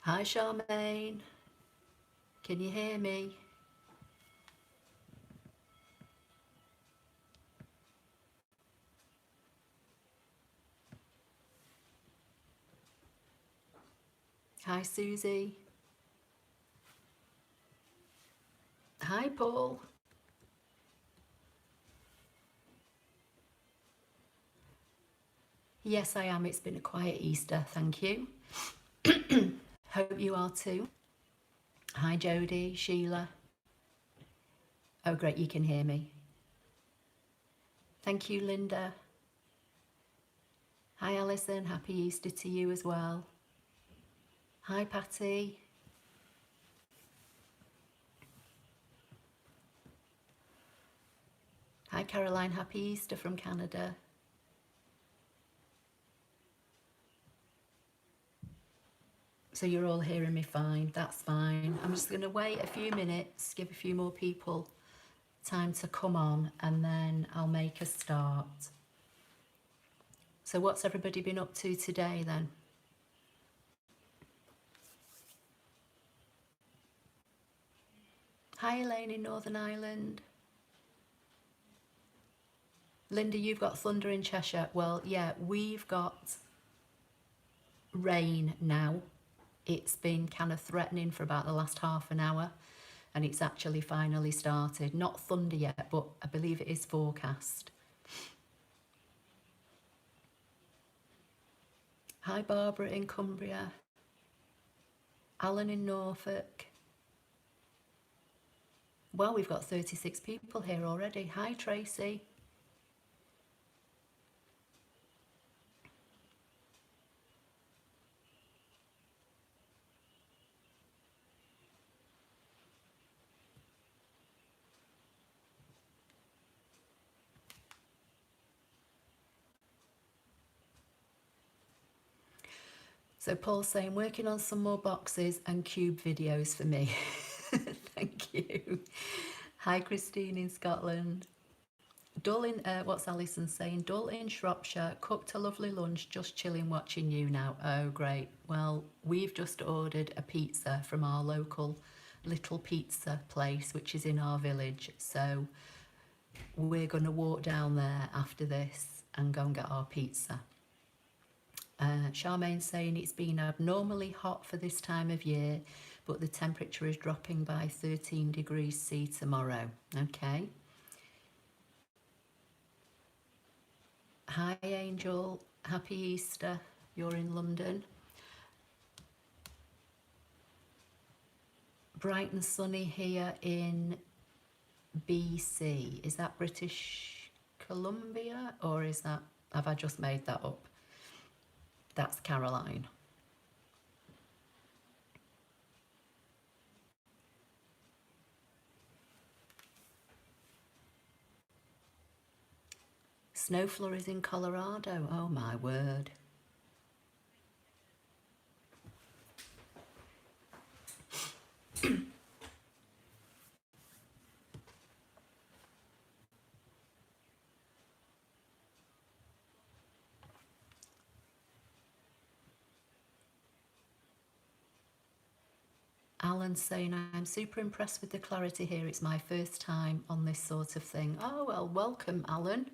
Hi Charmaine, can you hear me? Hi Susie. Hi Paul. Yes, I am. It's been a quiet Easter, thank you. Hope you are too. Hi Jodie, Sheila. Oh great, you can hear me. Thank you Linda. Hi Alison, happy Easter to you as well. Hi Patty. Hi Caroline, happy Easter from Canada. So you're all hearing me fine, that's fine. I'm just going to wait a few minutes, give a few more people time to come on, and then I'll make a start. So what's everybody been up to today then? Hi Elaine in Northern Ireland. Linda, you've got thunder in Cheshire. Well, yeah, we've got rain now. It's been kind of threatening for about the last half an hour, and it's actually finally started. Not thunder yet, but I believe it is forecast. Hi Barbara in Cumbria. Alan in Norfolk. Well, we've got 36 people here already. Hi Tracy. So Paul's saying, working on some more boxes and cube videos for me. Thank you. Hi Christine in Scotland. Dull in, what's Alison saying? Dull in Shropshire, cooked a lovely lunch, just chilling watching you now. Oh great. Well, we've just ordered a pizza from our local little pizza place, which is in our village. So we're going to walk down there after this and go and get our pizza. Charmaine saying it's been abnormally hot for this time of year, but the temperature is dropping by 13 degrees C tomorrow. Okay. Hi Angel, happy Easter. You're in London. Bright and sunny here in BC. Is that British Columbia or is that, have I just made that up? That's Caroline. Snow flurries in Colorado. Oh my word. Alan's saying, I'm super impressed with the clarity here. It's my first time on this sort of thing. Oh, well, welcome, Alan.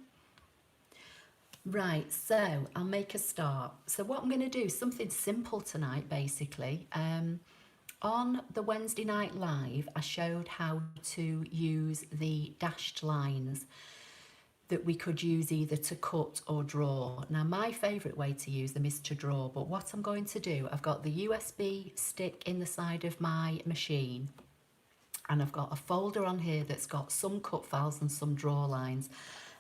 Right, so I'll make a start. So what I'm going to do is something simple tonight, basically. On the Wednesday night live, I showed how to use the dashed lines that we could use either to cut or draw. Now, my favourite way to use them is to draw, but what I'm going to do, I've got the USB stick in the side of my machine, and I've got a folder on here that's got some cut files and some draw lines,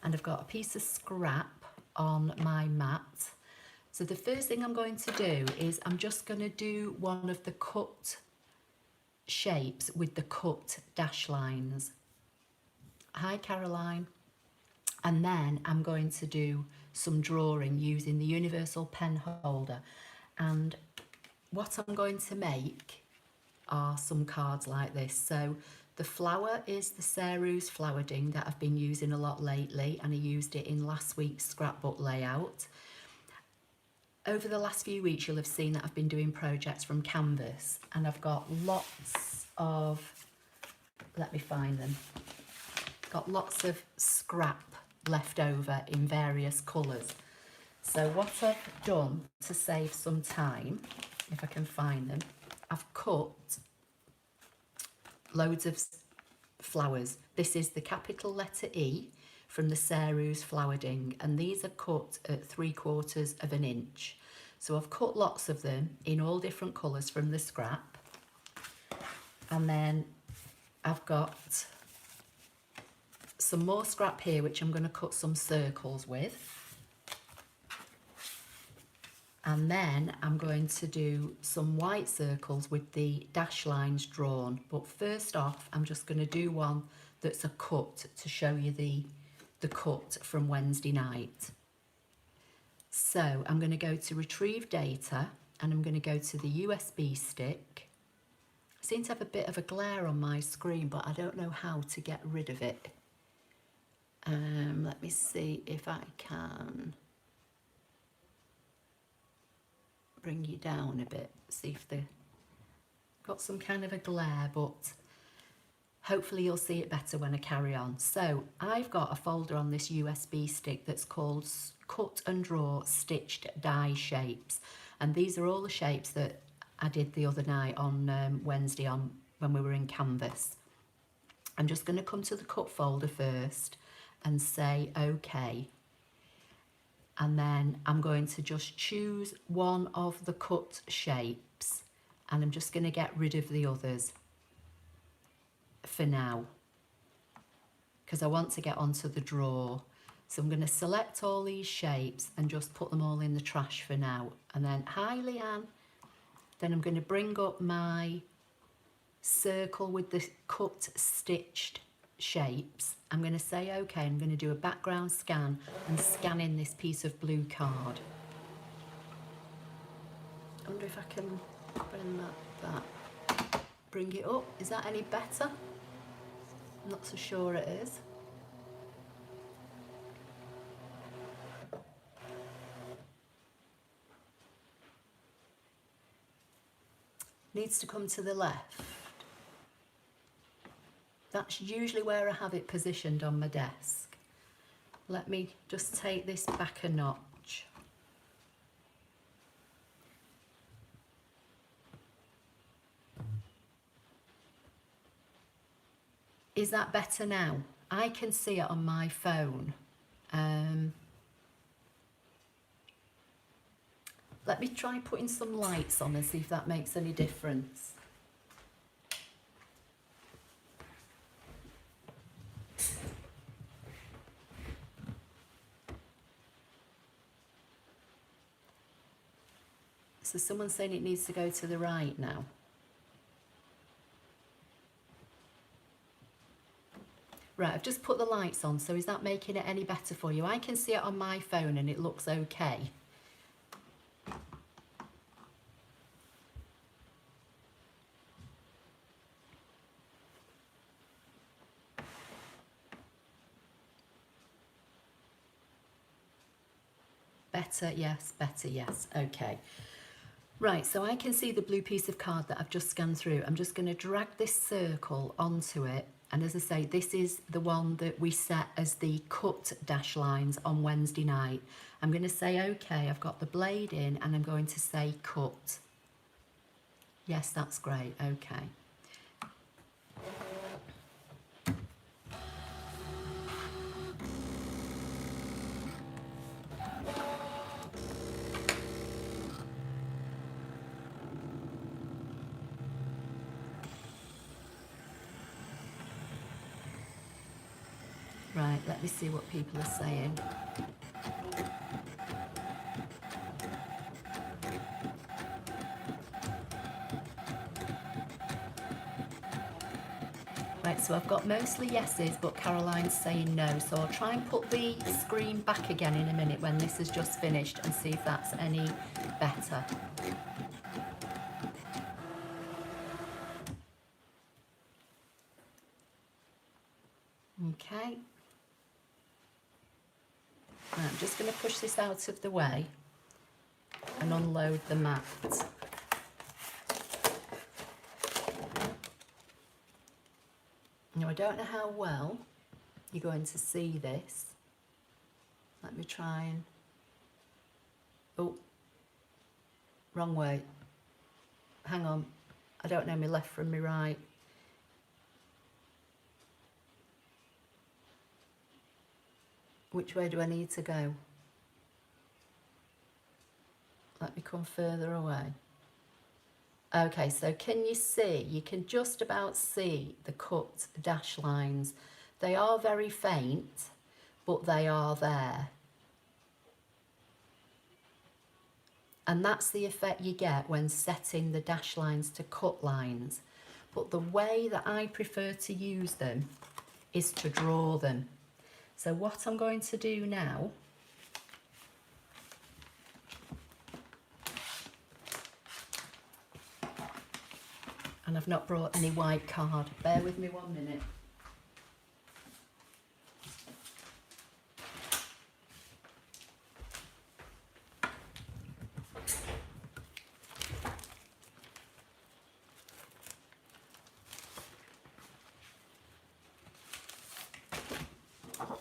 and I've got a piece of scrap on my mat. So the first thing I'm going to do is I'm just going to do one of the cut shapes with the cut dash lines. Hi Caroline. And then I'm going to do some drawing using the universal pen holder. And what I'm going to make are some cards like this. So the flower is the Saru's flower ding that I've been using a lot lately, and I used it in last week's scrapbook layout. over the last few weeks, you'll have seen that I've been doing projects from canvas, and I've got lots of, let me find them, got lots of scrap left over in various colours. So what I've done to save some time, if I can find them, I've cut loads of flowers. This is the capital letter E from the Ceru's flower ding, and these are cut at 3/4 of an inch. So I've cut lots of them in all different colours from the scrap, and then I've got some more scrap here which I'm going to cut some circles with, and then I'm going to do some white circles with the dash lines drawn. But first off, I'm just going to do one that's a cut to show you the cut from Wednesday night. So I'm going to go to retrieve data, and I'm going to go to the USB stick. I seem to have a bit of a glare on my screen, but I don't know how to get rid of it. Let me see if I can bring you down a bit, see if they've got some kind of a glare, but hopefully you'll see it better when I carry on. So I've got a folder on this USB stick that's called Cut and Draw Stitched Die Shapes, and these are all the shapes that I did the other night on Wednesday on when we were in Canvas. I'm just going to come to the cut folder first and say OK, and then I'm going to just choose one of the cut shapes, and I'm just going to get rid of the others for now because I want to get onto the draw. So I'm going to select all these shapes and just put them all in the trash for now, and then hi Leanne. Then I'm going to bring up my circle with the cut stitched shapes. I'm going to say OK. I'm going to do a background scan and scan in this piece of blue card. I wonder if I can bring it up. Is that any better? I'm not so sure it is. Needs to come to the left. That's usually where I have it positioned on my desk. Let me just take this back a notch. Is that better now? I can see it on my phone. Let me try putting some lights on and see if that makes any difference. So someone's saying it needs to go to the right now. Right, I've just put the lights on, so is that making it any better for you? I can see it on my phone and it looks okay. Better, yes, okay. Right, so I can see the blue piece of card that I've just scanned through. I'm just going to drag this circle onto it, and as I say, this is the one that we set as the cut dash lines on Wednesday night. I'm going to say OK, I've got the blade in, and I'm going to say cut. Yes, that's great, OK. Right, let me see what people are saying. Right, so I've got mostly yeses, but Caroline's saying no. So I'll try and put the screen back again in a minute when this is just finished and see if that's any better. Okay. Right, I'm just going to push this out of the way. and unload the mat. Now I don't know how well you're going to see this. Let me try and, oh, wrong way. Hang on, I don't know my left from my right. Which way do I need to go? Let me come further away. Okay, so can you see? You can just about see the cut dash lines. They are very faint, but they are there. And that's the effect you get when setting the dash lines to cut lines. But the way that I prefer to use them is to draw them. So what I'm going to do now, and I've not brought any white card, bear with me 1 minute.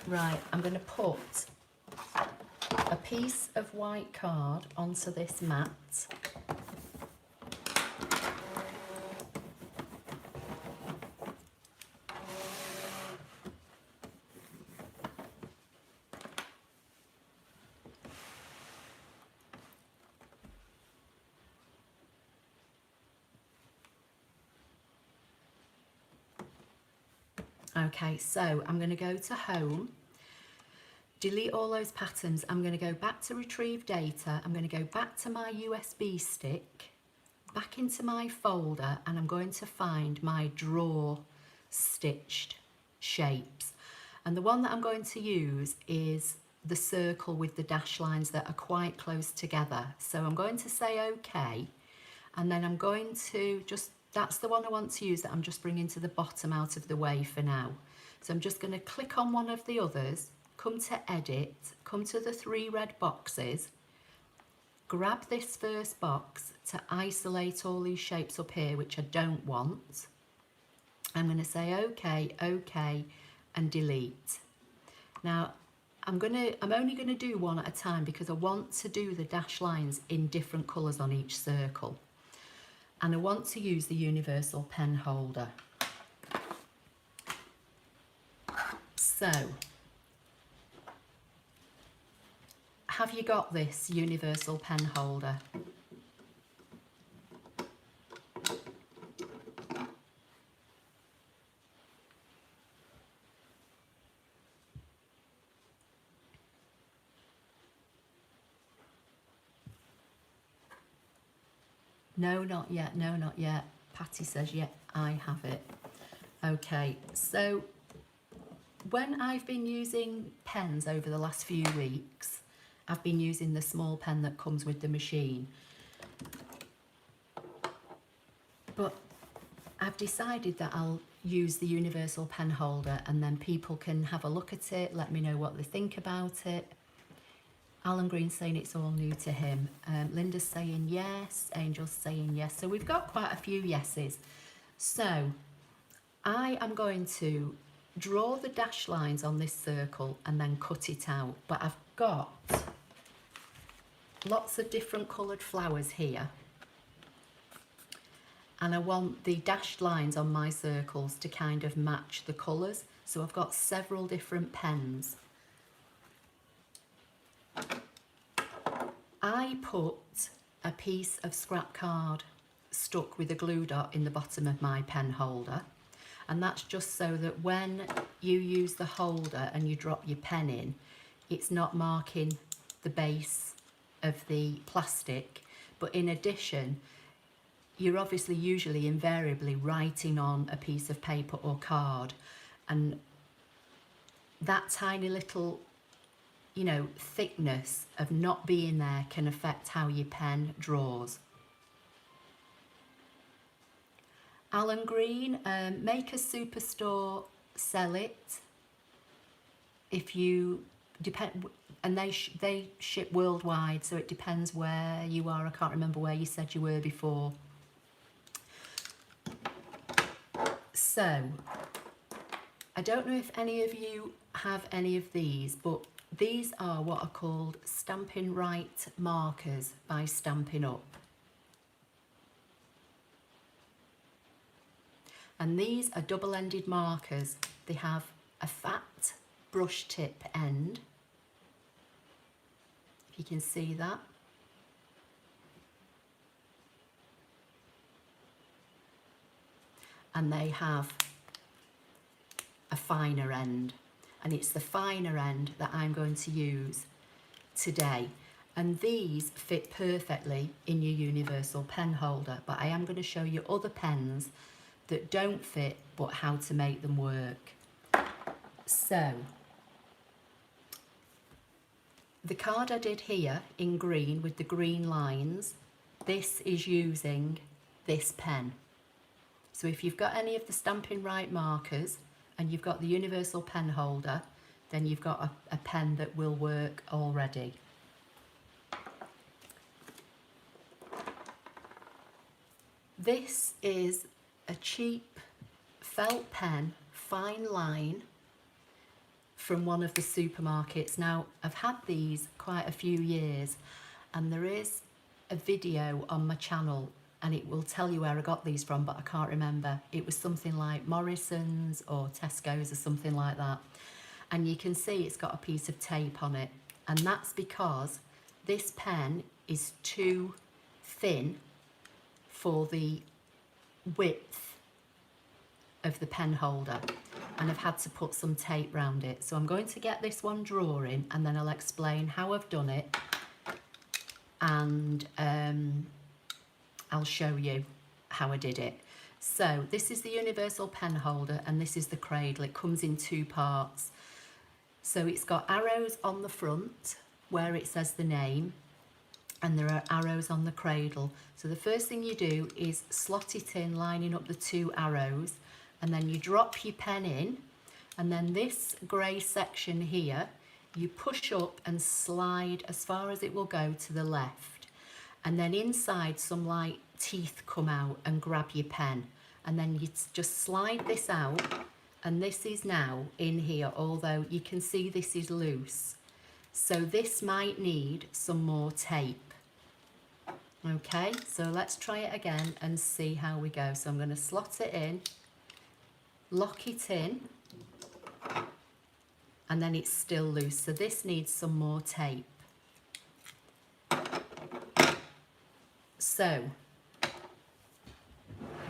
Right, I'm going to put a piece of white card onto this mat. Okay, so I'm going to go to Home, delete all those patterns. I'm going to go back to Retrieve Data. I'm going to go back to my USB stick, back into my folder, and I'm going to find my Draw stitched shapes. And the one that I'm going to use is the circle with the dash lines that are quite close together. So I'm going to say OK, and then I'm going to just, that's the one I want to use that I'm just bringing to the bottom out of the way for now. So I'm just going to click on one of the others, come to Edit, come to the 3 red boxes, grab this first box to isolate all these shapes up here, which I don't want. I'm going to say OK, OK, and delete. Now, I'm only going to do one at a time because I want to do the dash lines in different colours on each circle. And I want to use the universal pen holder. So, have you got this universal pen holder? No, not yet. No, not yet. Patty says, yeah, I have it. Okay, so when I've been using pens over the last few weeks, I've been using the small pen that comes with the machine. But I've decided that I'll use the universal pen holder and then people can have a look at it, let me know what they think about it. Alan Green's saying it's all new to him. Linda's saying yes, Angel's saying yes. So we've got quite a few yeses. So I am going to draw the dash lines on this circle and then cut it out. But I've got lots of different coloured flowers here. And I want the dashed lines on my circles to kind of match the colours. So I've got several different pens. I put a piece of scrap card stuck with a glue dot in the bottom of my pen holder, and that's just so that when you use the holder and you drop your pen in, it's not marking the base of the plastic. But in addition, you're obviously usually invariably writing on a piece of paper or card, and that tiny little thickness of not being there can affect how your pen draws. Alan Green, make a superstore, sell it. If you and they ship worldwide, so it depends where you are. I can't remember where you said you were before. So I don't know if any of you have any of these, but these are what are called Stampin' Right markers by Stampin' Up. And these are double-ended markers. They have a fat brush tip end, if you can see that. And they have a finer end, and it's the finer end that I'm going to use today. And these fit perfectly in your universal pen holder, but I am going to show you other pens that don't fit, but how to make them work. So the card I did here in green with the green lines, this is using this pen. So if you've got any of the Stampin' Right markers and you've got the universal pen holder, then you've got a pen that will work already. This is a cheap felt pen, fine line, from one of the supermarkets. Now, I've had these quite a few years, and there is a video on my channel and it will tell you where I got these from, but I can't remember. It was something like Morrison's or Tesco's or something like that. And you can see it's got a piece of tape on it, and that's because this pen is too thin for the width of the pen holder, and I've had to put some tape round it. So I'm going to get this one drawing, and then I'll explain how I've done it, and I'll show you how I did it. So this is the universal pen holder, and this is the cradle. It comes in two parts. So it's got arrows on the front where it says the name, and there are arrows on the cradle. So the first thing you do is slot it in, lining up the two arrows, and then you drop your pen in, and then this grey section here, you push up and slide as far as it will go to the left. And then inside some light teeth come out and grab your pen. And then you just slide this out, and this is now in here, although you can see this is loose. So this might need some more tape. Okay, so let's try it again and see how we go. So I'm going to slot it in, lock it in, and then it's still loose. So this needs some more tape. So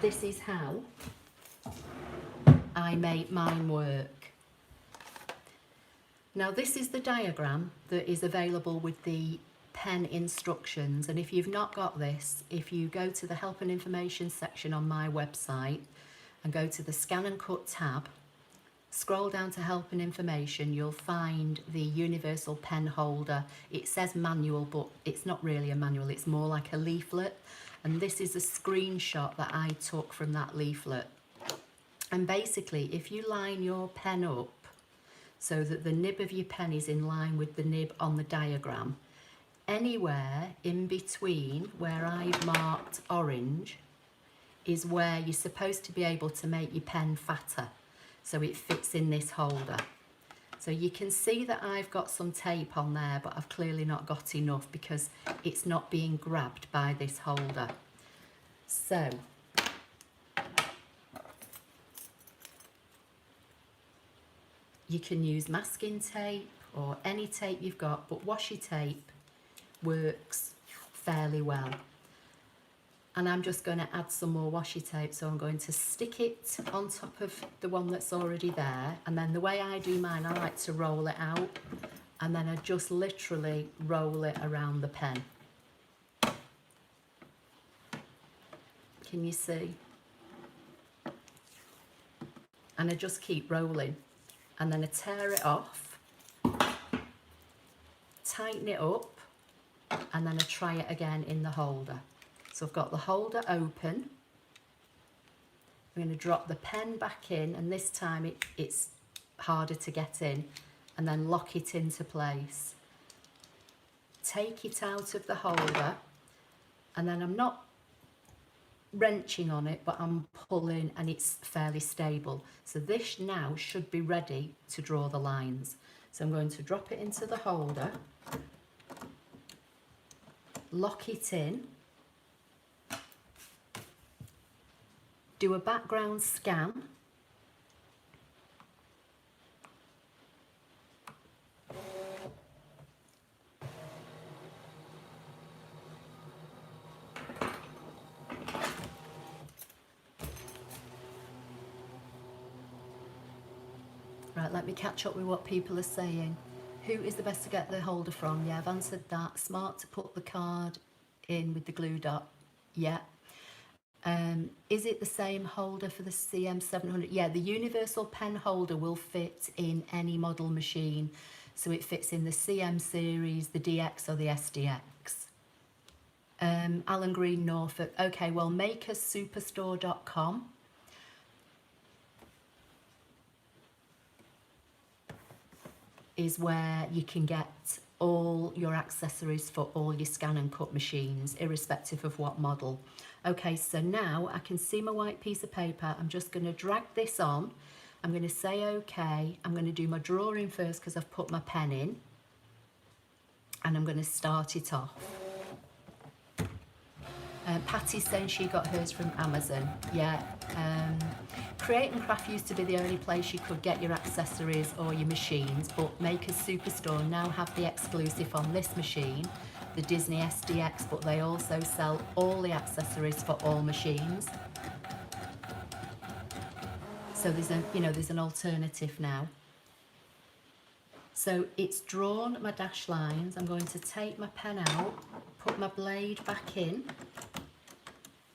this is how I make mine work. Now this is the diagram that is available with the pen instructions, and if you've not got this, if you go to the help and information section on my website and go to the Scan and Cut tab, scroll down to help and information, you'll find the universal pen holder. It says manual, but it's not really a manual, it's more like a leaflet, and this is a screenshot that I took from that leaflet. And basically, if you line your pen up so that the nib of your pen is in line with the nib on the diagram, anywhere in between where I've marked orange is where you're supposed to be able to make your pen fatter, so it fits in this holder. So you can see that I've got some tape on there, but I've clearly not got enough because it's not being grabbed by this holder. So you can use masking tape or any tape you've got, but washi tape works fairly well. And I'm just going to add some more washi tape, so I'm going to stick it on top of the one that's already there, and then the way I do mine, I like to roll it out, and then I just literally roll it around the pen. Can you see? And I just keep rolling, and then I tear it off, tighten it up, and then I try it again in the holder. So I've got the holder open. I'm going to drop the pen back in, and this time it's harder to get in, and then lock it into place. Take it out of the holder, and then I'm not wrenching on it, but I'm pulling, and it's fairly stable. So this now should be ready to draw the lines. So I'm going to drop it into the holder, lock it in, do a background scan, right, let me catch up with what people are saying. Who is the best to get the holder from? Yeah, I've answered that. Smart to put the card in with the glue dot. Yeah. Is it the same holder for the CM700? Yeah, the universal pen holder will fit in any model machine. So it fits in the CM series, the DX or the SDX. Alan Green, Norfolk. Okay, well, makerssuperstore.com. is where you can get all your accessories for all your ScanNCut machines, irrespective of what model. Okay, so now I can see my white piece of paper. I'm just going to drag this on. I'm going to say okay. I'm going to do my drawing first because I've put my pen in. And I'm going to start it off. Patty's saying she got hers from Amazon. Yeah. Create and Craft used to be the only place you could get your accessories or your machines, but Makers Superstore now have the exclusive on this machine, the Disney SDX, but they also sell all the accessories for all machines. So there's there's an alternative now. So it's drawn my dash lines. I'm going to take my pen out, put my blade back in.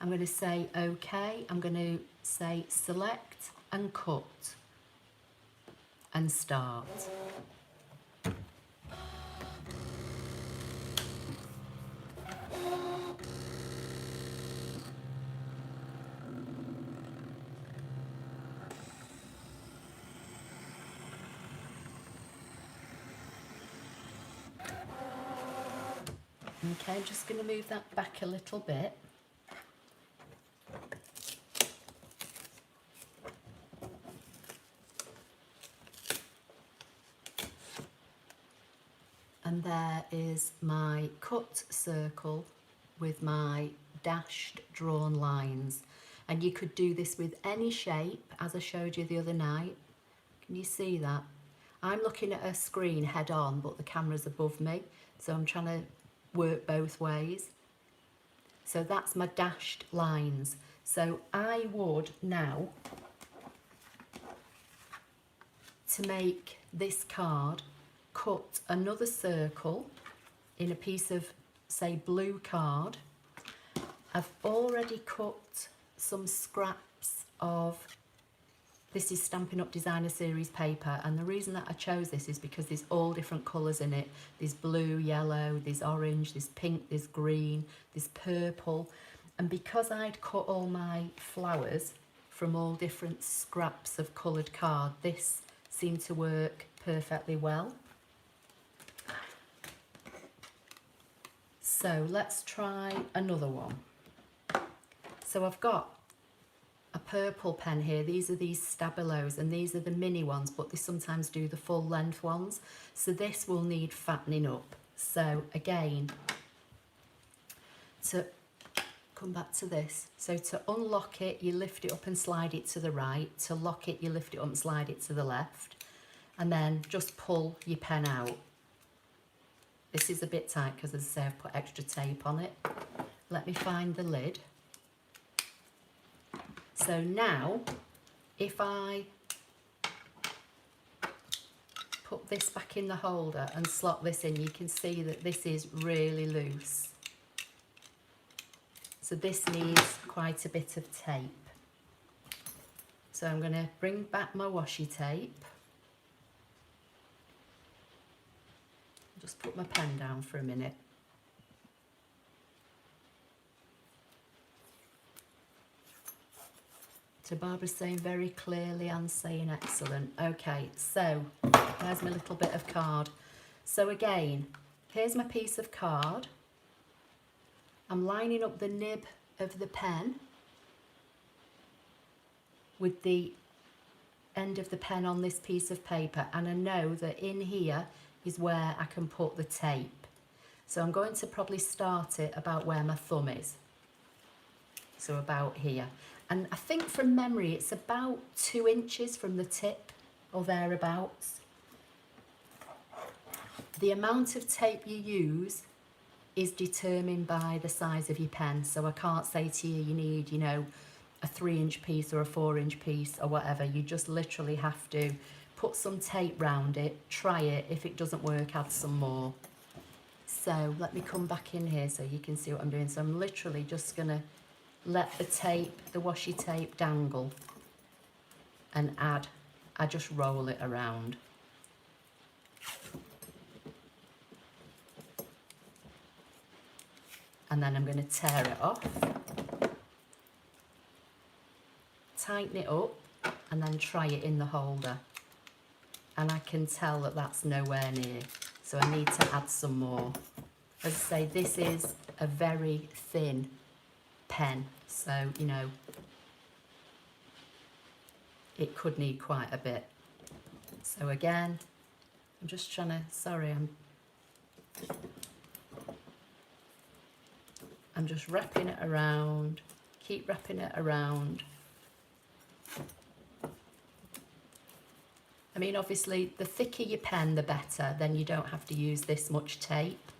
I'm going to say OK. I'm going to say select and cut and start. Okay, I'm just going to move that back a little bit. And there is my cut circle with my dashed drawn lines. And you could do this with any shape, as I showed you the other night. Can you see that? I'm looking at a screen head on, but the camera's above me, so I'm trying to work both ways. So that's my dashed lines. So I would now, to make this card, cut another circle in a piece of, say, blue card. I've already cut some scraps of, this is Stampin' Up Designer Series paper, and the reason that I chose this is because there's all different colours in it. There's blue, yellow, there's orange, there's pink, there's green, there's purple. And because I'd cut all my flowers from all different scraps of coloured card, this seemed to work perfectly well. So let's try another one. So I've got a purple pen here. These are these Stabilos, and these are the mini ones, but they sometimes do the full length ones. So this will need fattening up. So again, to come back to this. So to unlock it, you lift it up and slide it to the right. To lock it, you lift it up and slide it to the left. And then just pull your pen out. This is a bit tight because, as I say, I've put extra tape on it. Let me find the lid. So now, if I put this back in the holder and slot this in, you can see that this is really loose. So this needs quite a bit of tape. So I'm going to bring back my washi tape. Just put my pen down for a minute. So Barbara's saying very clearly and saying excellent. Okay, so there's my little bit of card. So again, here's my piece of card. I'm lining up the nib of the pen with the end of the pen on this piece of paper, and I know that in here is where I can put the tape. So I'm going to probably start it about where my thumb is. So about here. And I think from memory it's about 2 inches from the tip or thereabouts. The amount of tape you use is determined by the size of your pen. So I can't say to you, you need, you know, a 3-inch piece or a 4-inch piece or whatever. You just literally have to put some tape round it, try it. If it doesn't work, add some more. So let me come back in here so you can see what I'm doing. So I'm literally just gonna let the tape, the washi tape, dangle and I just roll it around. And then I'm going to tear it off, tighten it up, and then try it in the holder. And I can tell that that's nowhere near, so I need to add some more. As I say, this is a very thin pen, so you know it could need quite a bit. So again, I'm just trying to, sorry, I'm just wrapping it around, keep wrapping it around. I mean, obviously, the thicker your pen, the better, then you don't have to use this much tape,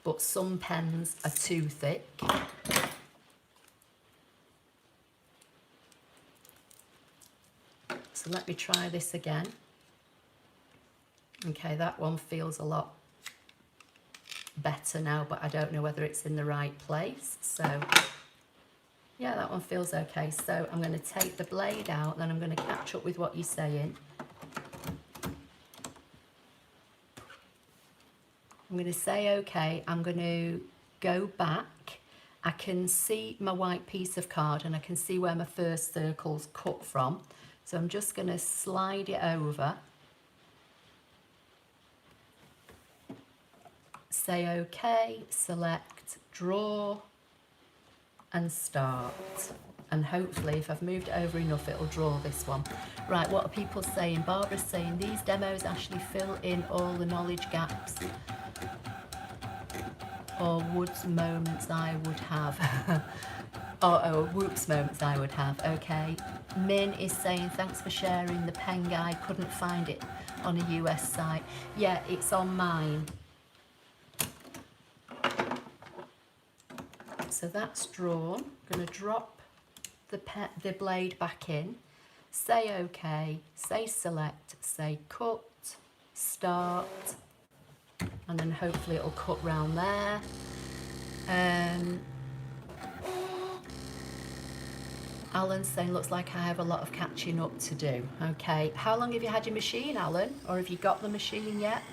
but some pens are too thick. So let me try this again. Okay, that one feels a lot better now, but I don't know whether it's in the right place. So yeah, that one feels okay. So I'm going to take the blade out, then I'm going to catch up with what you're saying. I'm going to say okay, I'm going to go back. I can see my white piece of card and I can see where my first circle's cut from. So I'm just going to slide it over. Say okay, select, draw, and start. And hopefully, if I've moved it over enough, it'll draw this one. Right, what are people saying? Barbara's saying, these demos actually fill in all the knowledge gaps or woods moments I would have. Oh, whoops moments I would have. Okay. Min is saying, thanks for sharing the pen guide. Couldn't find it on a US site. Yeah, it's on mine. So that's drawn. I'm going to drop the blade back in, say OK, say select, say cut, start, and then hopefully it'll cut round there. Alan's saying, looks like I have a lot of catching up to do. Okay, how long have you had your machine, Alan? Or have you got the machine yet?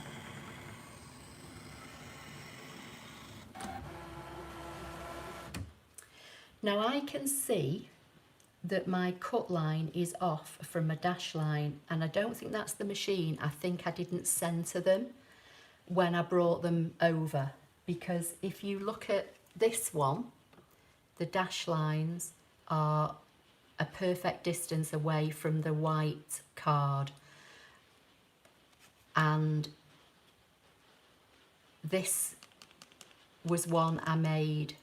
Now I can see that my cut line is off from my dash line, and I don't think that's the machine. I think I didn't centre them when I brought them over, because if you look at this one, the dash lines are a perfect distance away from the white card, and this was one I made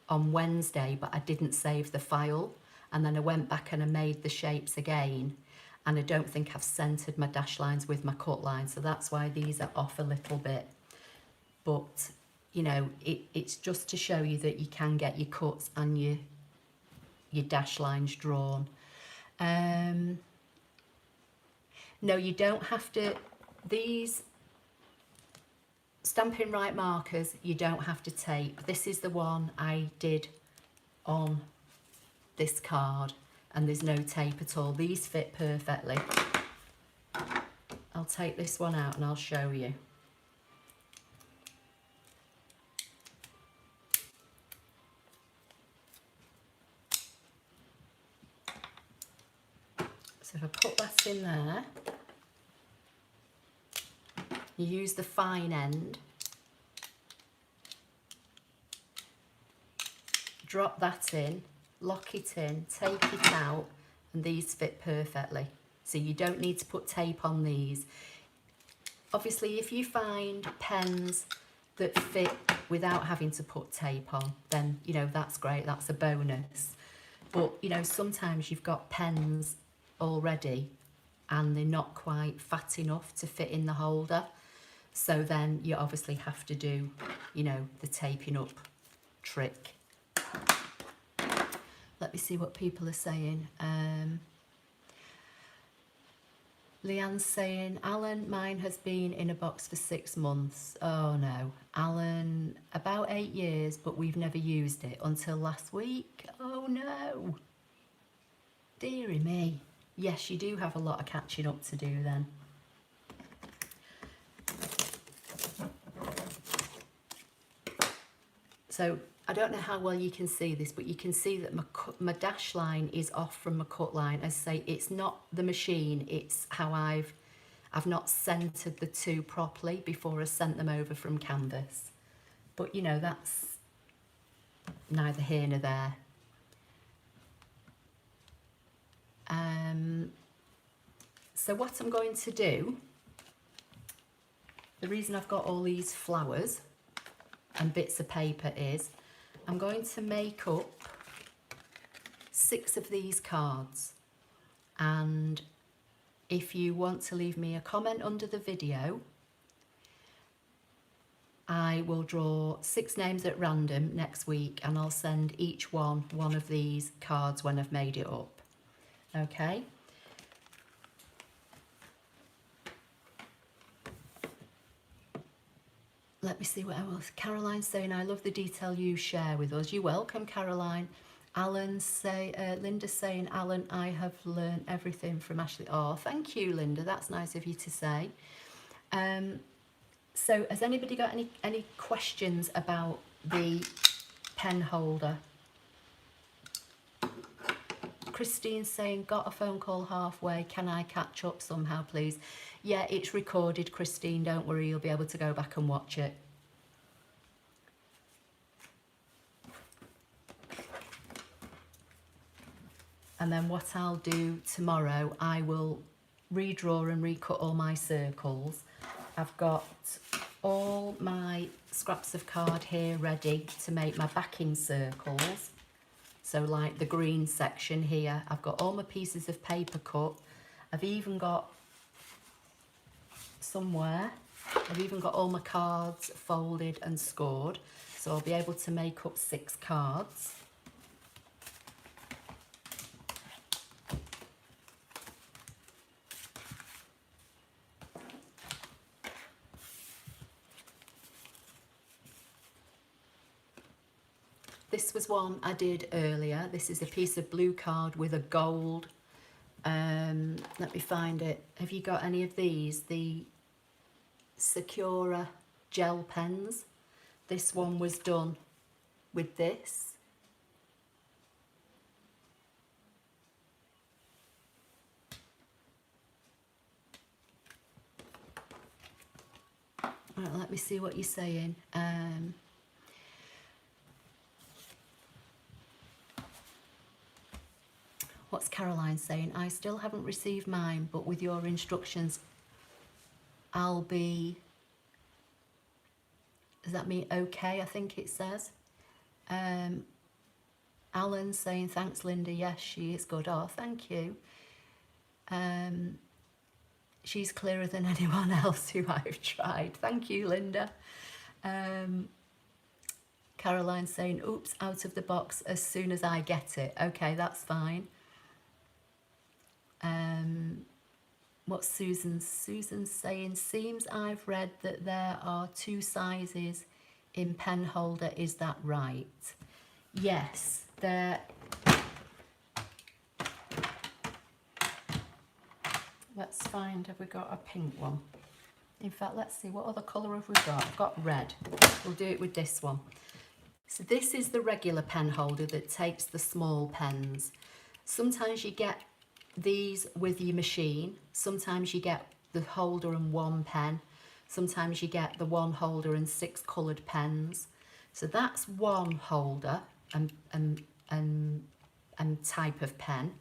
on Wednesday, but I didn't save the file, and then I went back and I made the shapes again, and I don't think I've centered my dash lines with my cut line, so that's why these are off a little bit. But you know, it's just to show you that you can get your cuts and your dash lines drawn. No, you don't have to. These Stampin' Right markers, you don't have to tape. This is the one I did on this card, and there's no tape at all. These fit perfectly. I'll take this one out and I'll show you. if I put that in there, you use the fine end, drop that in, lock it in, take it out, and these fit perfectly. So you don't need to put tape on these. Obviously, if you find pens that fit without having to put tape on, then, you know, that's great, that's a bonus. But, you know, sometimes you've got pens already and they're not quite fat enough to fit in the holder. So then you obviously have to do, you know, the taping up trick. Let me see what people are saying. Leanne's saying, Alan, mine has been in a box for 6 months. Oh no. Alan, about 8 years, but we've never used it until last week. Oh no. Dearie me. Yes, you do have a lot of catching up to do then. So I don't know how well you can see this, but you can see that my dash line is off from my cut line. As I say, it's not the machine, it's how I've not centered the two properly before I sent them over from canvas. But you know, that's neither here nor there. So what I'm going to do, the reason I've got all these flowers and bits of paper is, I'm going to make up 6 of these cards, and if you want to leave me a comment under the video, I will draw 6 names at random next week and I'll send each one of these cards when I've made it up. Okay? Let me see what else. Caroline's saying, I love the detail you share with us. You're welcome, Caroline. Linda's saying, Alan, I have learned everything from Ashley. Oh, thank you, Linda. That's nice of you to say. So has anybody got any questions about the pen holder? Christine's saying, got a phone call halfway. Can I catch up somehow, please? Yeah, it's recorded, Christine. Don't worry, you'll be able to go back and watch it. And then what I'll do tomorrow, I will redraw and recut all my circles. I've got all my scraps of card here ready to make my backing circles. So like the green section here, I've got all my pieces of paper cut. I've even got all my cards folded and scored. So I'll be able to make up 6 cards. This was one I did earlier. This is a piece of blue card with a gold. Let me find it. Have you got any of these? The Sakura gel pens. This one was done with this. Right, let me see what you're saying. What's Caroline saying? I still haven't received mine, but with your instructions, I'll be... Does that mean okay? I think it says. Alan's saying, thanks, Linda. Yes, she is good. Oh, thank you. She's clearer than anyone else who I've tried. Thank you, Linda. Caroline's saying, oops, out of the box as soon as I get it. Okay, that's fine. What's Susan's saying? Seems I've read that there are 2 sizes in pen holder. Is that right? Yes, there. Let's find, have we got a pink one? In fact, let's see, what other colour have we got? I've got red. We'll do it with this one. So this is the regular pen holder that takes the small pens. Sometimes you get these with your machine. Sometimes you get the holder and one pen. Sometimes you get the one holder and 6 coloured pens. So that's one holder and type of pen.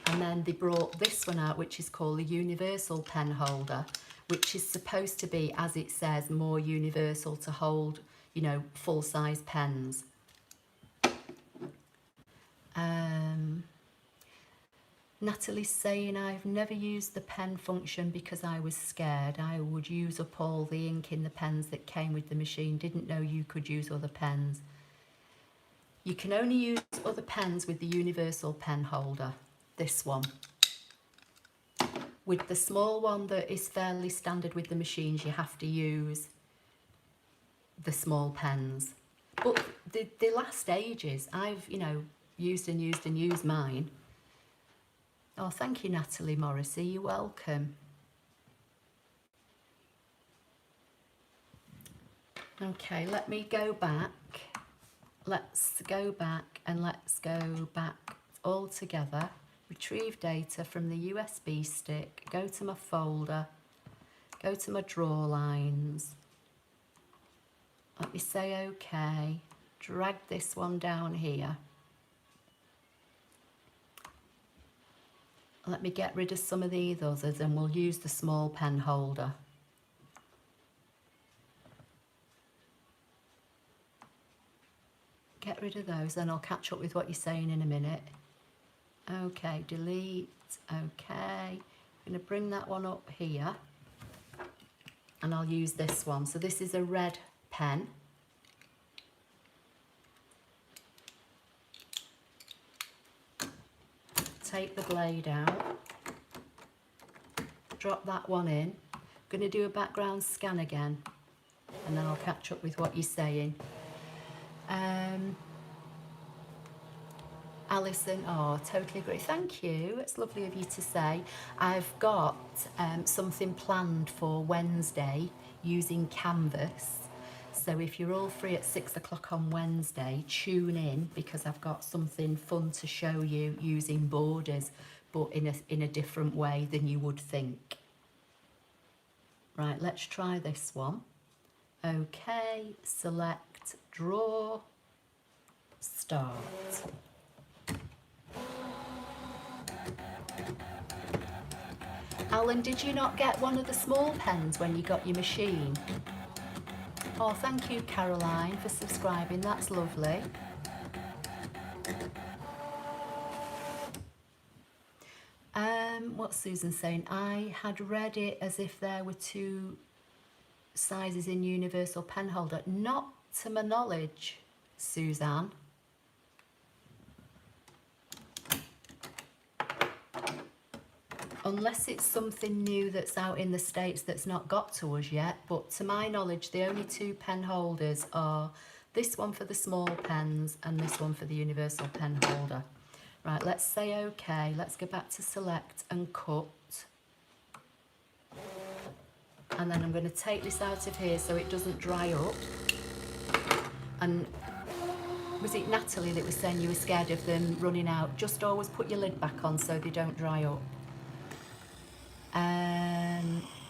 And then they brought this one out, which is called the universal pen holder, which is supposed to be, as it says, more universal to hold, you know, full-size pens. Natalie's saying, I've never used the pen function because I was scared. I would use up all the ink in the pens that came with the machine. Didn't know you could use other pens. You can only use other pens with the universal pen holder, this one. With the small one that is fairly standard with the machines, you have to use the small pens. But they last ages. I've, you know, used and used and used mine. Oh, thank you, Natalie Morrissey. You're welcome. Okay, let me go back. Let's go back and let's go back all together. Retrieve data from the USB stick. Go to my folder. Go to my draw lines. Let me say OK. Drag this one down here. Let me get rid of some of these others and we'll use the small pen holder. Get rid of those, then I'll catch up with what you're saying in a minute. Okay, delete, okay. I'm going to bring that one up here and I'll use this one. So this is a red pen. Take the blade out, drop that one in. I'm going to do a background scan again and then I'll catch up with what you're saying. Alison, oh, totally agree. Thank you. It's lovely of you to say. I've got something planned for Wednesday using Canvas. So if you're all free at 6 o'clock on Wednesday, tune in because I've got something fun to show you using borders, but in a different way than you would think. Right, let's try this one. Okay, select, draw, start. Alan, did you not get one of the small pens when you got your machine? Oh, thank you, Caroline, for subscribing. That's lovely. What's Susan saying? I had read it as if there were 2 sizes in universal pen holder. Not to my knowledge, Suzanne. Unless it's something new that's out in the States that's not got to us yet, but to my knowledge, the only 2 pen holders are this one for the small pens and this one for the universal pen holder. Right, let's say OK. Let's go back to select and cut. And then I'm going to take this out of here so it doesn't dry up. And was it Natalie that was saying you were scared of them running out? Just always put your lid back on so they don't dry up.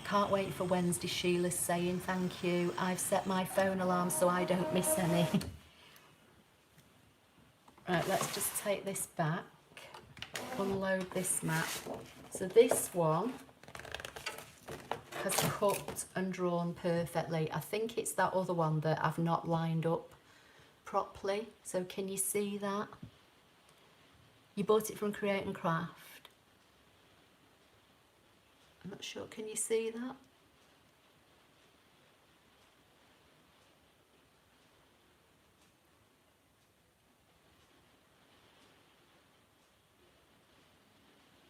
Can't wait for Wednesday, Sheila's saying thank you. I've set my phone alarm so I don't miss any. Right, let's just take this back, unload this map. So this one has cut and drawn perfectly. I think it's that other one that I've not lined up properly. So can you see that? You bought it from Create and Craft. I'm not sure, can you see that?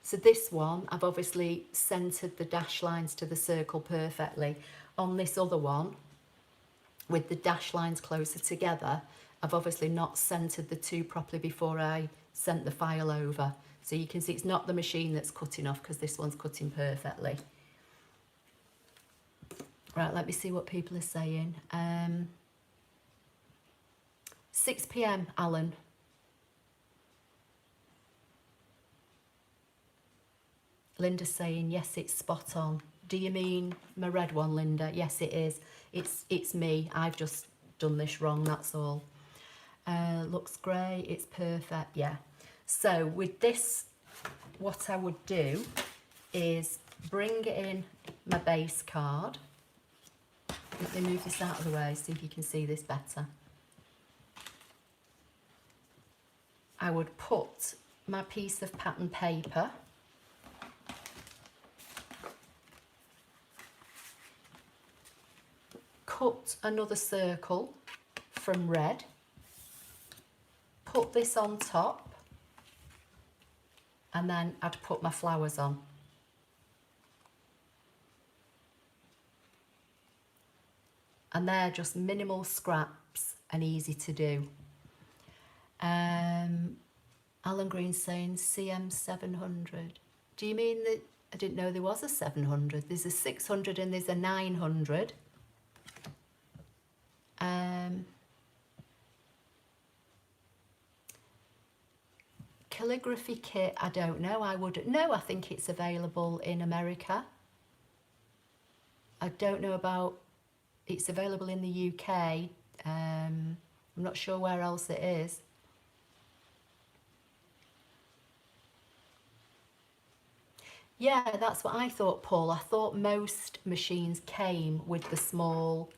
So this one, I've obviously centred the dash lines to the circle perfectly. On this other one, with the dash lines closer together, I've obviously not centred the 2 properly before I sent the file over. So you can see it's not the machine that's cutting off because this one's cutting perfectly. Right, let me see what people are saying. 6 p.m, Alan. Linda's saying, yes, it's spot on. Do you mean my red one, Linda? Yes, it is. It's me. I've just done this wrong, that's all. Looks great. It's perfect. Yeah. So with this, what I would do is bring in my base card. Let me move this out of the way, see if you can see this better. I would put my piece of pattern paper cut another circle from red, put this on top, and then I'd put my flowers on. And they're just minimal scraps and easy to do. Alan Green's saying CM 700. Do you mean that? I didn't know there was a 700. There's a 600 and there's a 900. Calligraphy kit, I don't know. I think it's available in America. I don't know about, it's available in the UK. I'm not sure where else it is. Yeah, that's what I thought, Paul. I thought most machines came with the small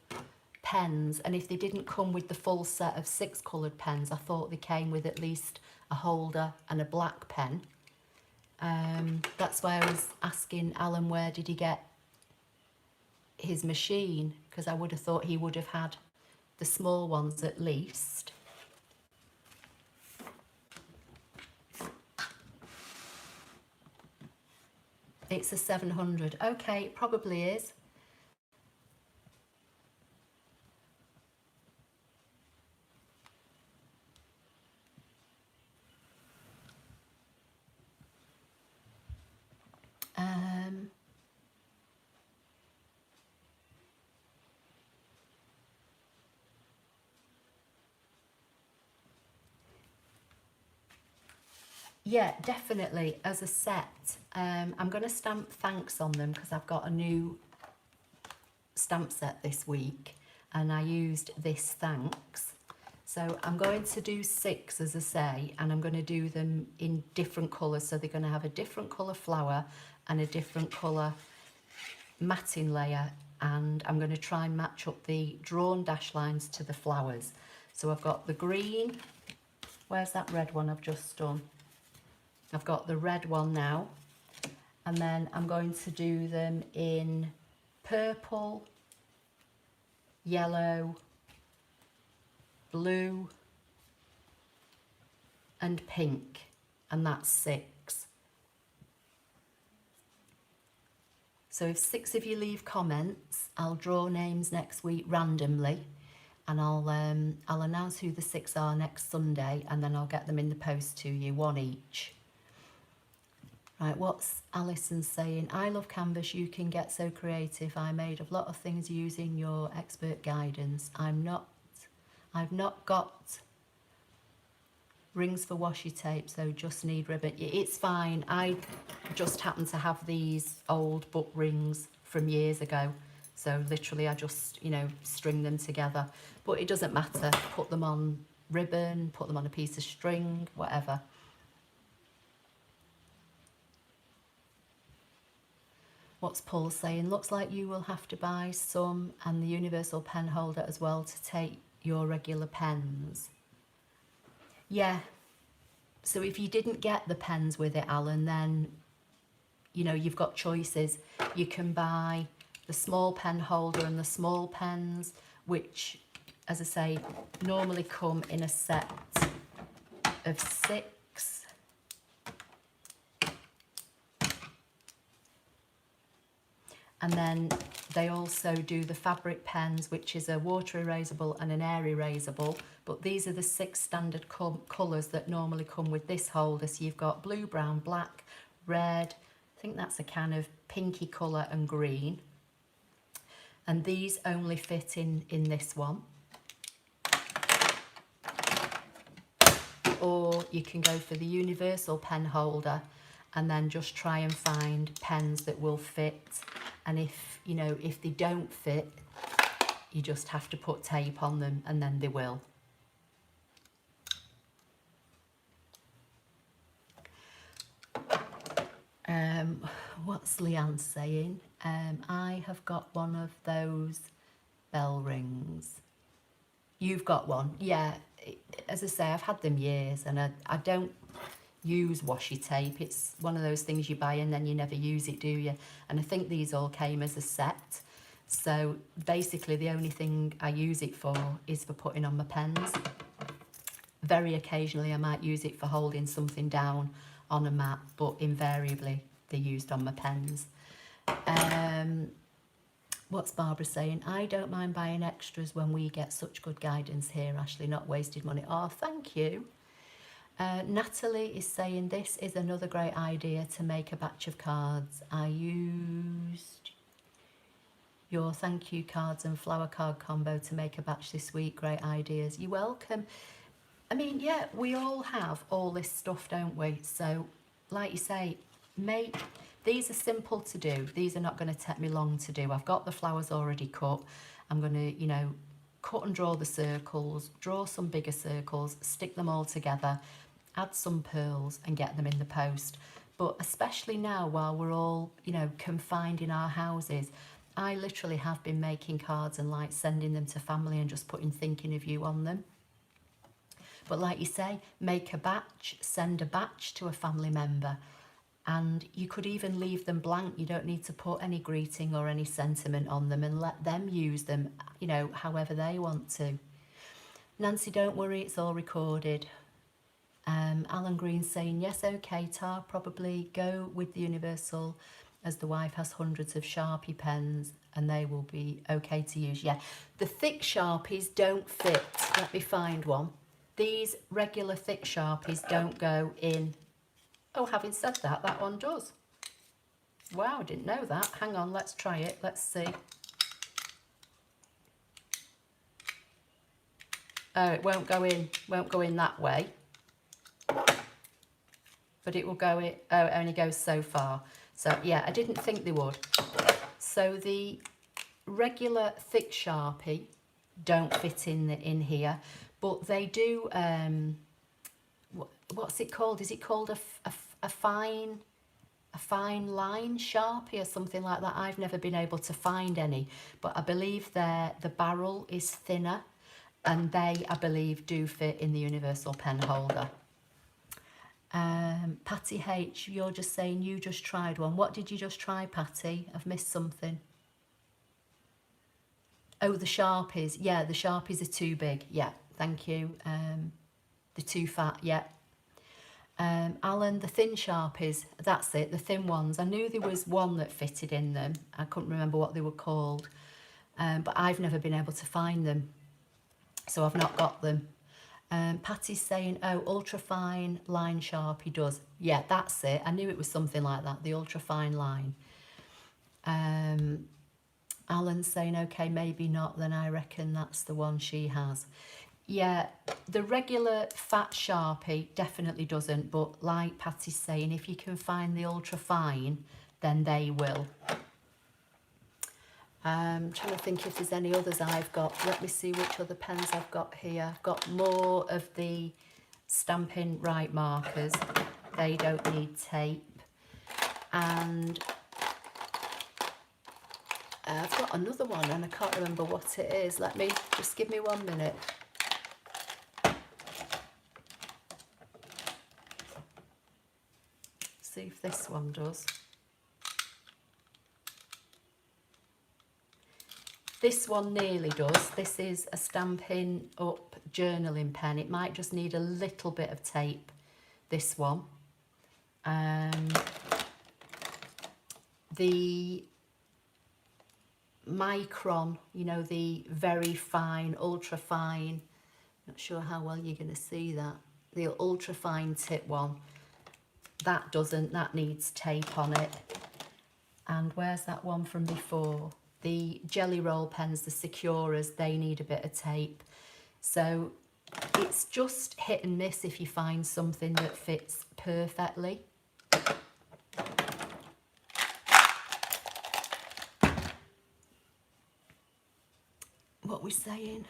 pens, and if they didn't come with the full set of 6 coloured pens, I thought they came with at least a holder and a black pen. That's why I was asking Alan where did he get his machine, because I would have thought he would have had the small ones at least. It's a 700. Okay, it probably is. Yeah, definitely as a set. I'm going to stamp thanks on them because I've got a new stamp set this week and I used this thanks. So I'm going to do 6, as I say, and I'm going to do them in different colours. So they're going to have a different colour flower and a different colour matting layer, and I'm going to try and match up the drawn dash lines to the flowers. So I've got the green. Where's that red one I've just done? I've got the red one now, and then I'm going to do them in purple, yellow, blue and pink, and that's 6. So if 6 of you leave comments, I'll draw names next week randomly, and I'll announce who the 6 are next Sunday, and then I'll get them in the post to you, 1 each. Right, what's Alison saying? I love Canvas, you can get so creative. I made a lot of things using your expert guidance. I've not got rings for washi tape, so just need ribbon. It's fine. I just happen to have these old book rings from years ago. So literally I just, you know, string them together. But it doesn't matter. Put them on ribbon, put them on a piece of string, whatever. What's Paul saying? Looks like you will have to buy some and the universal pen holder as well to take your regular pens. Yeah. So if you didn't get the pens with it, Alan, then, you know, you've got choices. You can buy the small pen holder and the small pens, which, as I say, normally come in a set of 6. And then they also do the fabric pens, which is a water erasable and an air erasable. But these are the 6 standard colours that normally come with this holder. So you've got blue, brown, black, red. I think that's a kind of pinky colour, and green. And these only fit in this one. Or you can go for the universal pen holder. and then just try and find pens that will fit. And if, you know, if they don't fit, you just have to put tape on them and then they will. What's Leanne saying? I have got one of those bell rings. You've got one? Yeah, as I say, I've had them years, and I don't use washi tape. It's one of those things you buy and then you never use it, do you? And I think these all came as a set. So basically the only thing I use it for is for putting on my pens. Very occasionally I might use it for holding something down on a mat, but invariably they're used on my pens. What's Barbara saying? I don't mind buying extras when we get such good guidance here, Ashley, not wasted money. Oh, thank you. Natalie is saying this is another great idea to make a batch of cards. I used your thank you cards and flower card combo to make a batch this week. Great ideas. You're welcome. I mean, yeah, we all have all this stuff, don't we? So, like you say, these are simple to do. These are not going to take me long to do. I've got the flowers already cut. I'm going to, you know, cut and draw the circles, draw some bigger circles, stick them all together, add some pearls and get them in the post. But especially now, while we're all, you know, confined in our houses, I literally have been making cards and like sending them to family and just putting thinking of you on them. But like you say, make a batch, send a batch to a family member. And you could even leave them blank. You don't need to put any greeting or any sentiment on them, and let them use them, you know, however they want to. Nancy, don't worry, it's all recorded. Alan Green saying, yes, okay, Tar, probably go with the Universal, as the wife has hundreds of Sharpie pens and they will be okay to use. Yeah, the thick Sharpies don't fit. Let me find one. These regular thick Sharpies don't go in. Oh, having said that, that one does. Wow, I didn't know that. Hang on, let's try it. Let's see. Oh, it won't go in that way. But it will go in, oh, it only goes so far. So yeah, I didn't think they would. So the regular thick Sharpie don't fit in here, but they do, what's it called? Is it called a fine line Sharpie or something like that? I've never been able to find any, but I believe the barrel is thinner, and they, I believe, do fit in the universal pen holder. Patty H, you're just saying you just tried one. What did you just try, Patty? I've missed something. Oh, the Sharpies. Yeah, the Sharpies are too big. Yeah, thank you. They're too fat. Yeah. Alan, the thin Sharpies, that's it, the thin ones. I knew there was one that fitted in them. I couldn't remember what they were called, but I've never been able to find them, so I've not got them. Patty's saying, oh, ultrafine line Sharpie does. Yeah, that's it. I knew it was something like that, the ultrafine line. Alan's saying, okay, maybe not, then I reckon that's the one she has. Yeah, the regular fat Sharpie definitely doesn't, but like Patty's saying, if you can find the ultra fine, then they will. Trying to think if there's any others I've got. Let me see which other pens I've got here. I've got more of the Stampin' Right markers. They don't need tape. And I've got another one and I can't remember what it is. Just give me 1 minute. See if this one does. This one nearly does. This is a Stampin' Up journaling pen. It might just need a little bit of tape, this one. The micron, you know, the very fine, ultra fine, not sure how well you're going to see that, the ultra fine tip one, that doesn't, that needs tape on it. And where's that one from before? The jelly roll pens, the Securas, they need a bit of tape. So it's just hit and miss if you find something that fits perfectly. what we're saying.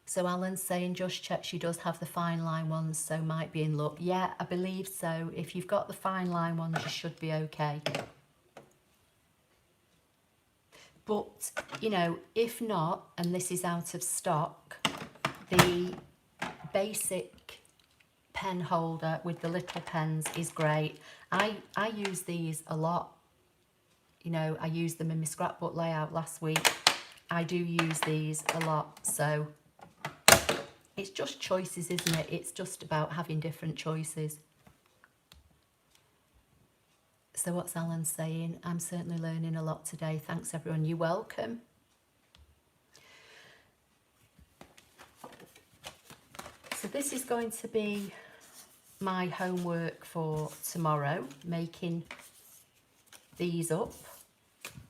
So Alan's saying, just check she does have the fine line ones, so might be in luck. Yeah, I believe so. If you've got the fine line ones, you should be okay. But, you know, if not, and this is out of stock, the basic pen holder with the little pens is great. I use these a lot. You know, I used them in my scrapbook layout last week. I do use these a lot, so it's just choices, isn't it? It's just about having different choices. So what's Alan saying? I'm certainly learning a lot today. Thanks, everyone. You're welcome. So this is going to be my homework for tomorrow, making these up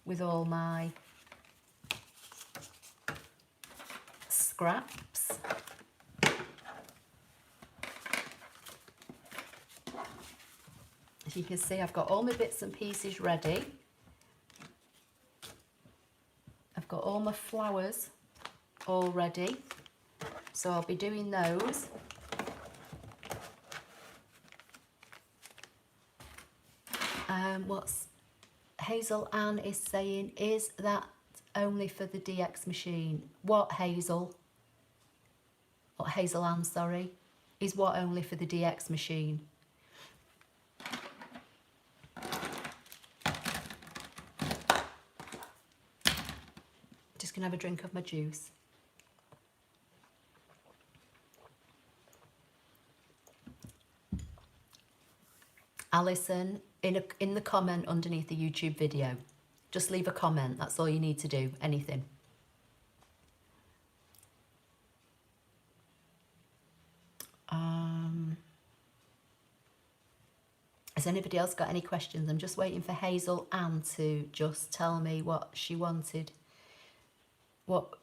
with all my scraps. As you can see, I've got all my bits and pieces ready. I've got all my flowers all ready, so I'll be doing those. What's Hazel Ann is saying, is that only for the DX machine? What, Hazel? What, Hazel Ann, sorry. Is what only for the DX machine? Just gonna have a drink of my juice. Alison, in the comment underneath the YouTube video, just leave a comment. That's all you need to do. Anything. Has anybody else got any questions? I'm just waiting for Hazel Ann to just tell me what she wanted. What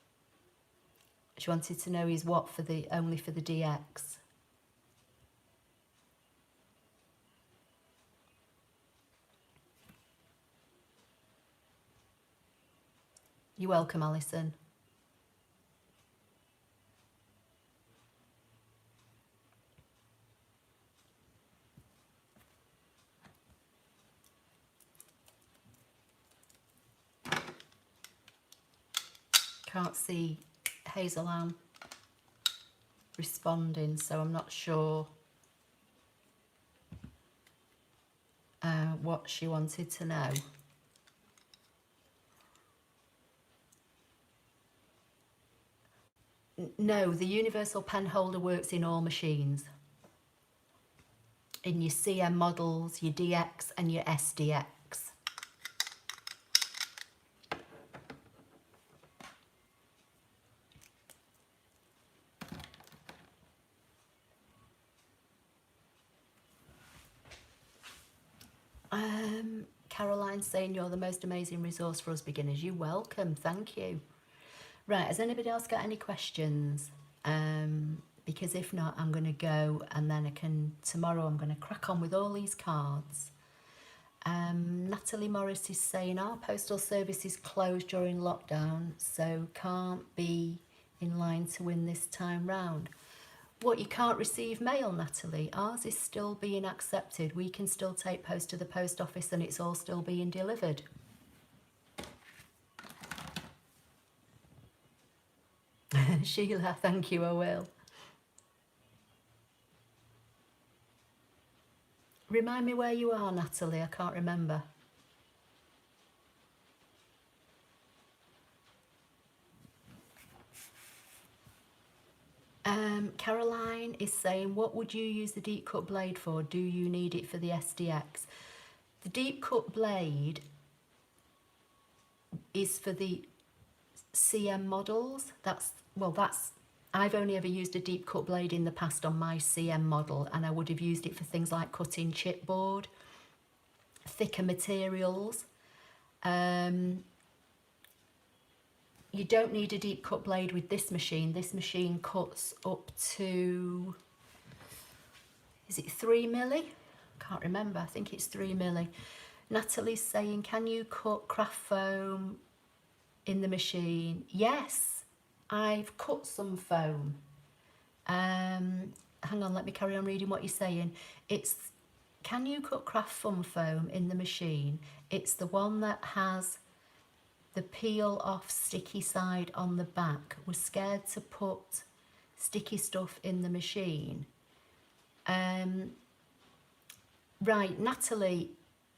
she wanted to know is what for the only for the DX. You're welcome, Alison. Can't see Hazel Ann responding, so I'm not sure what she wanted to know. No, the universal pen holder works in all machines. In your CM models, your DX and your SDX. Caroline's saying you're the most amazing resource for us beginners. You're welcome, thank you. Right, has anybody else got any questions? Because if not, I'm going to go, and then tomorrow I'm going to crack on with all these cards. Natalie Morris is saying our postal service is closed during lockdown, so can't be in line to win this time round. What, you can't receive mail, Natalie? Ours is still being accepted. We can still take post to the post office and it's all still being delivered. Sheila, thank you, I will. Remind me where you are, Natalie, I can't remember. Caroline is saying, what would you use the deep cut blade for? Do you need it for the SDX? The deep cut blade is for the CM models. I've only ever used a deep cut blade in the past on my CM model, and I would have used it for things like cutting chipboard, thicker materials. You don't need a deep cut blade with this machine. This machine cuts up to, is it 3 milli? Can't remember, I think it's 3 milli. Natalie's saying, can you cut craft foam in the machine? Yes, I've cut some foam. Hang on, let me carry on reading what you're saying. It's, can you cut craft foam in the machine? It's the one that has the peel off sticky side on the back. Was scared to put sticky stuff in the machine. Right, Natalie,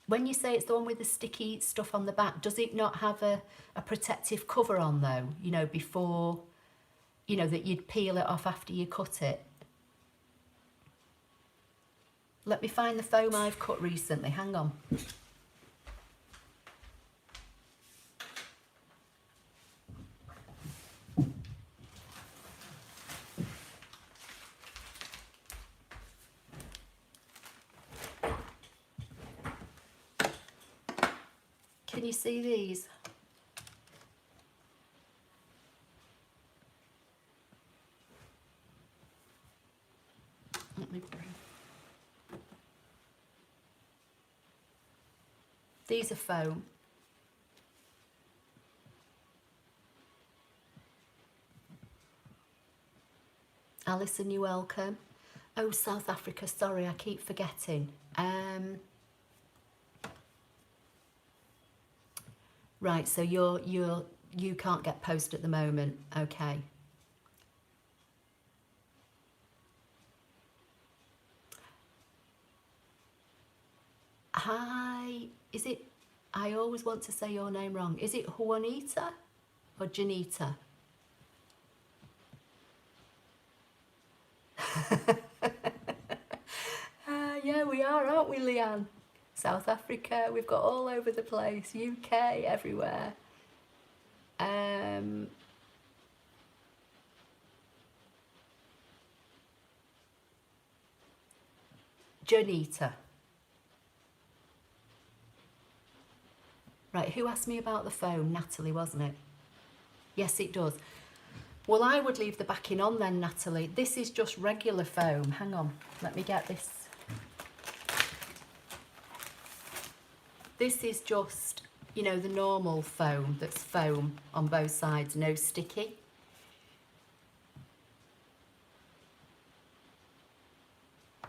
when you say it's the one with the sticky stuff on the back, does it not have a protective cover on though, you know, before, you know, that you'd peel it off after you cut it? Let me find the foam I've cut recently, hang on. Can you see these? Let me bring. These are foam. Alison, you're welcome. Oh, South Africa, sorry, I keep forgetting. Right, so you can't get post at the moment, okay. Hi, is it, I always want to say your name wrong. Is it Juanita or Janita? Yeah, we are, aren't we, Leanne? South Africa, we've got all over the place, UK, everywhere. Janita. Right, who asked me about the foam? Natalie, wasn't it? Yes, it does. Well, I would leave the backing on then, Natalie. This is just regular foam. Hang on, let me get this. This is just, you know, the normal foam that's foam on both sides, no sticky.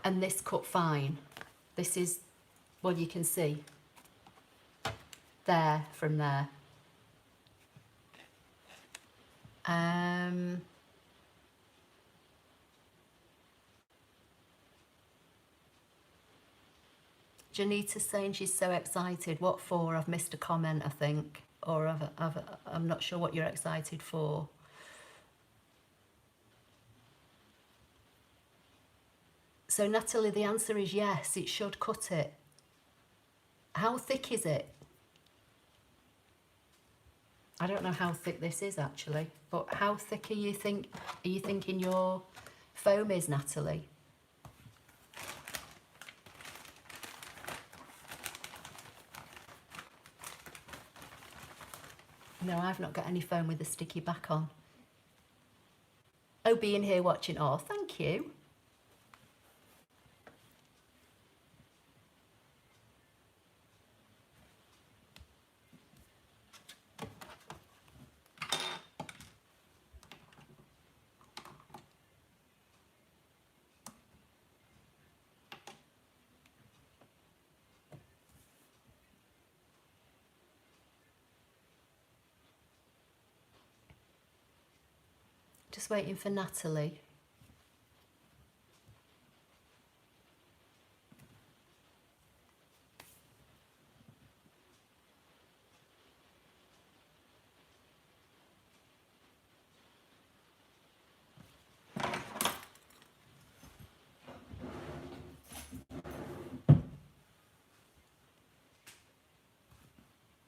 And this cut fine. This is, well, you can see there from there. Janita's saying she's so excited. What for? I've missed a comment, I think. Or I'm not sure what you're excited for. So Natalie, the answer is yes, it should cut it. How thick is it? I don't know how thick this is actually, but how thick are you thinking your foam is, Natalie? No, I've not got any foam with the sticky back on. Oh, being here watching. Oh, thank you. Just waiting for Natalie.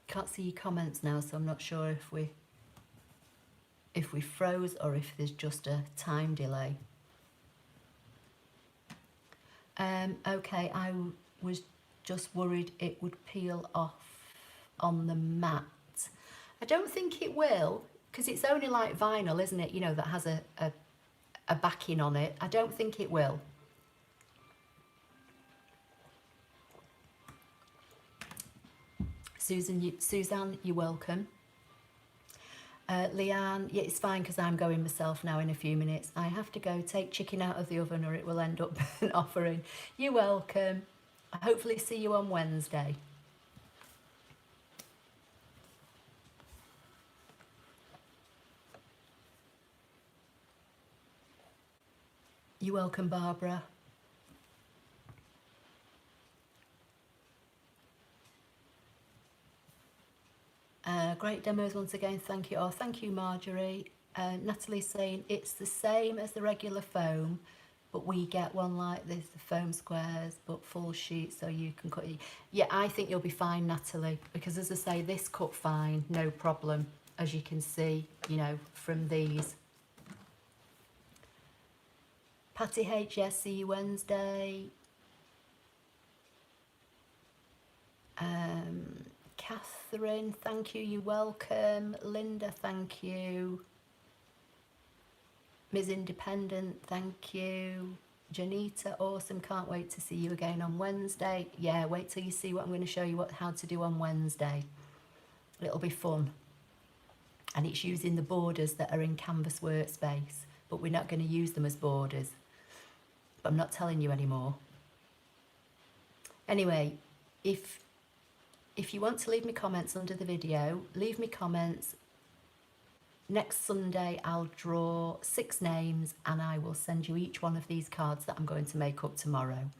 Can't see your comments now, so I'm not sure if we froze or if there's just a time delay. Okay, I was just worried it would peel off on the mat. I don't think it will, because it's only like vinyl, isn't it? You know, that has a backing on it. I don't think it will. Suzanne, you're welcome. Leanne, yeah, it's fine because I'm going myself now in a few minutes. I have to go take chicken out of the oven or it will end up an offering. You're welcome. I hopefully see you on Wednesday. You're welcome, Barbara. Great demos once again, thank you. Oh, thank you, Marjorie. Natalie's saying it's the same as the regular foam, but we get one like this, the foam squares, but full sheet, so you can cut it. Yeah, I think you'll be fine, Natalie, because as I say, this cut fine, no problem, as you can see, you know, from these. Patty H, yes, see you Wednesday. Catherine, thank you, you're welcome. Linda, thank you. Ms. Independent, thank you. Janita, awesome, can't wait to see you again on Wednesday. Yeah, wait till you see what I'm going to show you how to do on Wednesday. It'll be fun. And it's using the borders that are in Canvas Workspace, but we're not going to use them as borders. But I'm not telling you anymore. Anyway, if you want to leave me comments under the video, leave me comments. Next Sunday, I'll draw 6 names and I will send you each one of these cards that I'm going to make up tomorrow.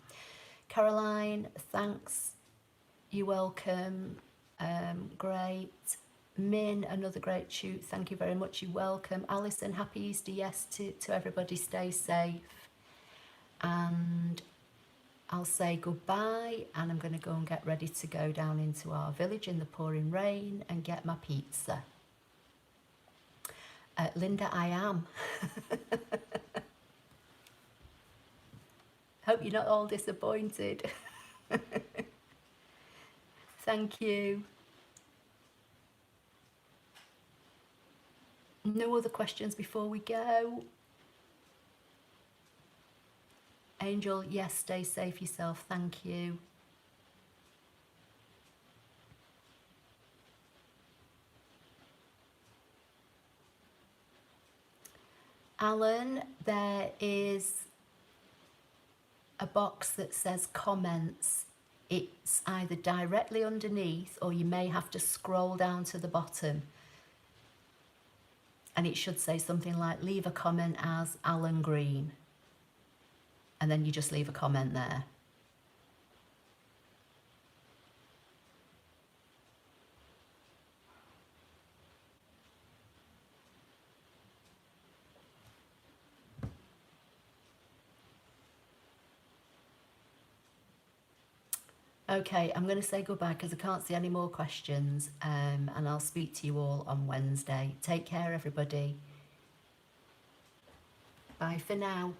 Caroline, thanks. You're welcome. Great. Min, another great shoot. Thank you very much. You're welcome. Alison, happy Easter. Yes, to everybody. Stay safe. And I'll say goodbye and I'm going to go and get ready to go down into our village in the pouring rain and get my pizza. Linda, I am. Hope you're not all disappointed. Thank you. No other questions before we go? Angel, yes, stay safe yourself. Thank you. Alan, there is a box that says comments. It's either directly underneath or you may have to scroll down to the bottom. And it should say something like, leave a comment as Alan Green. And then you just leave a comment there. Okay, I'm going to say goodbye because I can't see any more questions, and I'll speak to you all on Wednesday. Take care, everybody. Bye for now.